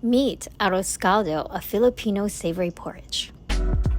Meet Arroz Caldo, a Filipino savory porridge.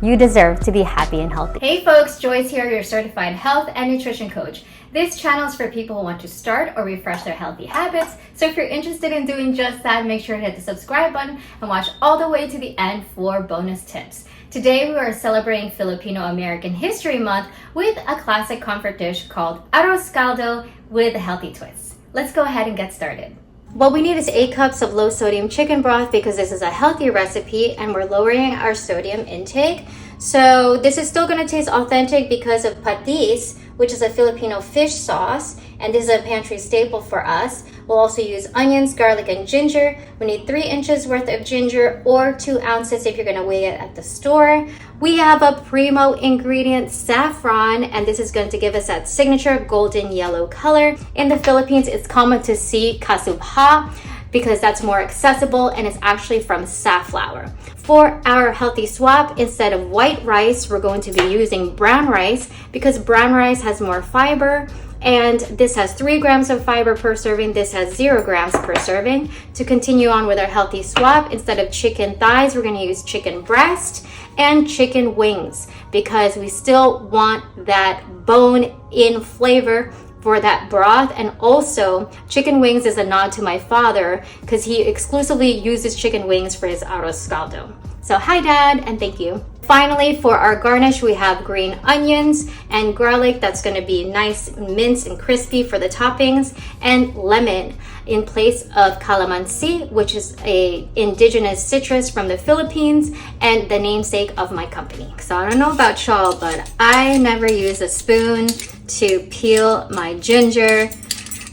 You deserve to be happy and healthy. Hey folks, Joyce here, your certified health and nutrition coach. This channel is for people who want to start or refresh their healthy habits. So if you're interested in doing just that, make sure to hit the subscribe button and watch all the way to the end for bonus tips. Today we are celebrating Filipino American History Month with a classic comfort dish called Arroz Caldo with a healthy twist. Let's go ahead and get started. What we need is 8 cups of low sodium chicken broth because this is a healthy recipe and we're lowering our sodium intake. So this is still going to taste authentic because of patis, which is a Filipino fish sauce, and this is a pantry staple for us. We'll also use onions, garlic, and ginger. We need 3 inches worth of ginger or 2 ounces if you're going to weigh it at the store. We have a primo ingredient, saffron, and this is going to give us that signature golden yellow color. In the Philippines, it's common to see kasubha because that's more accessible and it's actually from safflower. For our healthy swap, instead of white rice, we're going to be using brown rice because brown rice has more fiber, and this has 3 grams of fiber per serving. This has 0 grams per serving. To continue on with our healthy swap, instead of chicken thighs, we're going to use chicken breast and chicken wings because we still want that bone-in flavor for that broth. And also chicken wings is a nod to my father because he exclusively uses chicken wings for his arroz caldo. So hi Dad, and thank you. Finally, for our garnish, we have green onions and garlic that's going to be nice, minced and crispy for the toppings, and lemon in place of calamansi, which is a indigenous citrus from the Philippines and the namesake of my company. So I don't know about y'all, but I never use a spoon to peel my ginger.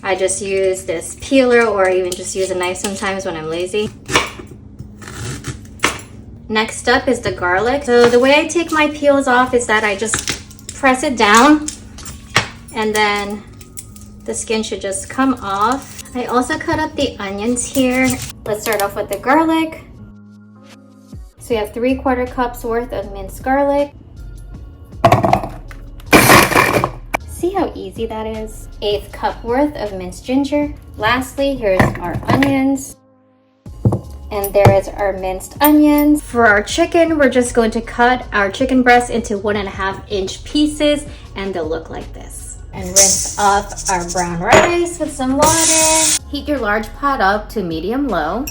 I just use this peeler, or even just use a knife sometimes when I'm lazy. Next up is the garlic. So the way I take my peels off is that I just press it down and then the skin should just come off. I also cut up the onions here. Let's start off with the garlic. So we have 3/4 cups worth of minced garlic. See how easy that is? 1/8 cup worth of minced ginger. Lastly, here's our onions. And there is our minced onions. For our chicken, we're just going to cut our chicken breast into 1.5-inch pieces, and they'll look like this. And rinse off our brown rice with some water. Heat your large pot up to medium-low.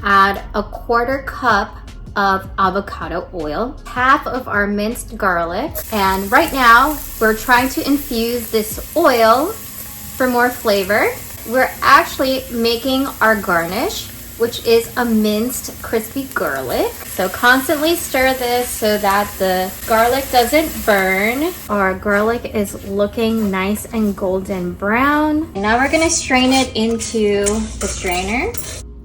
Add 1/4 cup of avocado oil, half of our minced garlic, and right now we're trying to infuse this oil for more flavor. We're actually making our garnish, which is a minced crispy garlic. So constantly stir this so that the garlic doesn't burn. Our garlic is looking nice and golden brown. And now we're gonna strain it into the strainer.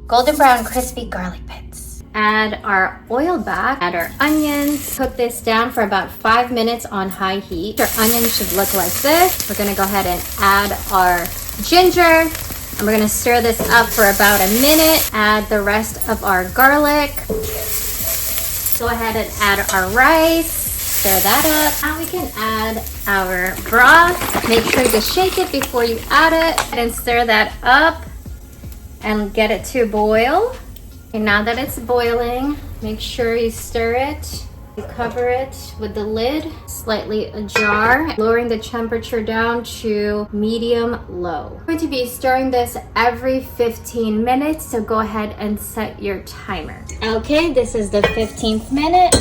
Golden brown crispy garlic bits. Add our oil back, add our onions. Cook this down for about 5 minutes on high heat. Our onions should look like this. We're gonna go ahead and add our ginger. And we're gonna stir this up for about a minute. Add the rest of our garlic. Go ahead and add our rice. Stir that up. Now we can add our broth. Make sure to shake it before you add it and stir that up and get it to boil. And now that it's boiling, make sure you stir it. You cover it with the lid, slightly ajar, lowering the temperature down to medium-low. I'm going to be stirring this every 15 minutes, so go ahead and set your timer. Okay, this is the 15th minute.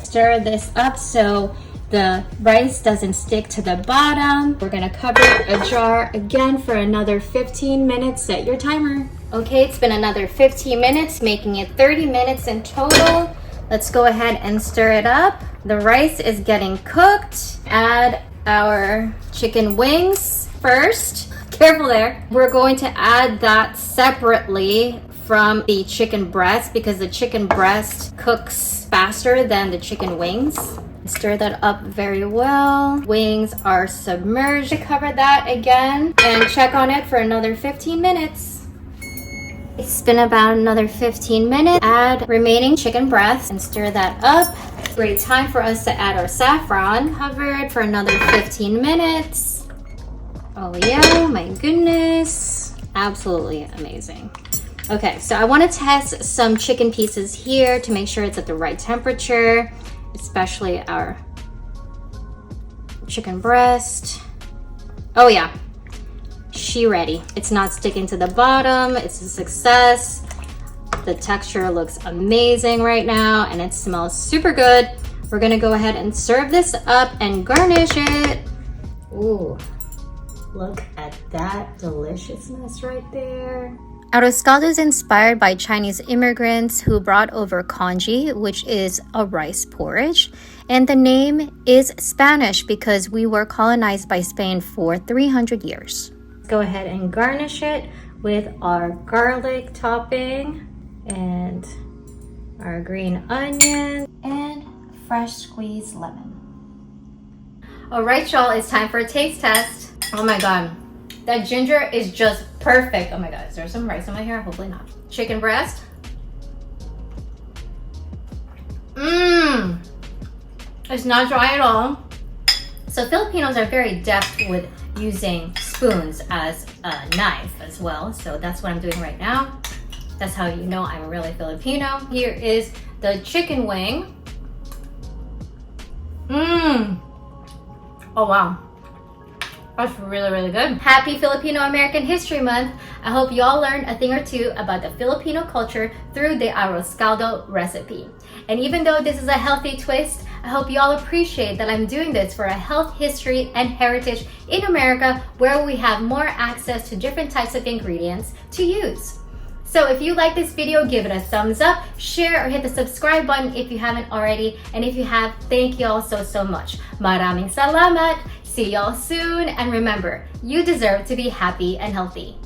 Stir this up so the rice doesn't stick to the bottom. We're gonna cover a jar again for another 15 minutes. Set your timer. Okay, it's been another 15 minutes, making it 30 minutes in total. Let's go ahead and stir it up. The rice is getting cooked. Add our chicken wings first. Careful there. We're going to add that separately from the chicken breast because the chicken breast cooks faster than the chicken wings. Stir that up very well. Wings are submerged. Cover that again and check on it for another 15 minutes. It's been about another 15 minutes. Add remaining chicken breast and stir that up. Great time for us to add our saffron. Cover it for another 15 minutes. Oh yeah, my goodness. Absolutely amazing. Okay, so I want to test some chicken pieces here to make sure it's at the right temperature, especially our chicken breast. Oh yeah, she ready. It's not sticking to the bottom. It's a success. The texture looks amazing right now and it smells super good. We're gonna go ahead and serve this up and garnish it. Ooh, look at that deliciousness right there. Arroz Caldo is inspired by Chinese immigrants who brought over congee, which is a rice porridge. And the name is Spanish because we were colonized by Spain for 300 years. Go ahead and garnish it with our garlic topping and our green onion and fresh squeezed lemon. All right, y'all, it's time for a taste test. Oh my God. That ginger is just perfect. Oh my God, is there some rice in my hair? Hopefully not. Chicken breast. Mmm. It's not dry at all. So Filipinos are very deft with using spoons as a knife as well. So that's what I'm doing right now. That's how you know I'm really Filipino. Here is the chicken wing. Mmm. Oh wow. That's really, really good. Happy Filipino American History Month. I hope y'all learned a thing or two about the Filipino culture through the Arroz Caldo recipe. And even though this is a healthy twist, I hope y'all appreciate that I'm doing this for a health, history, and heritage in America where we have more access to different types of ingredients to use. So if you like this video, give it a thumbs up, share, or hit the subscribe button if you haven't already. And if you have, thank y'all so much. Maraming salamat. See y'all soon, and remember, you deserve to be happy and healthy.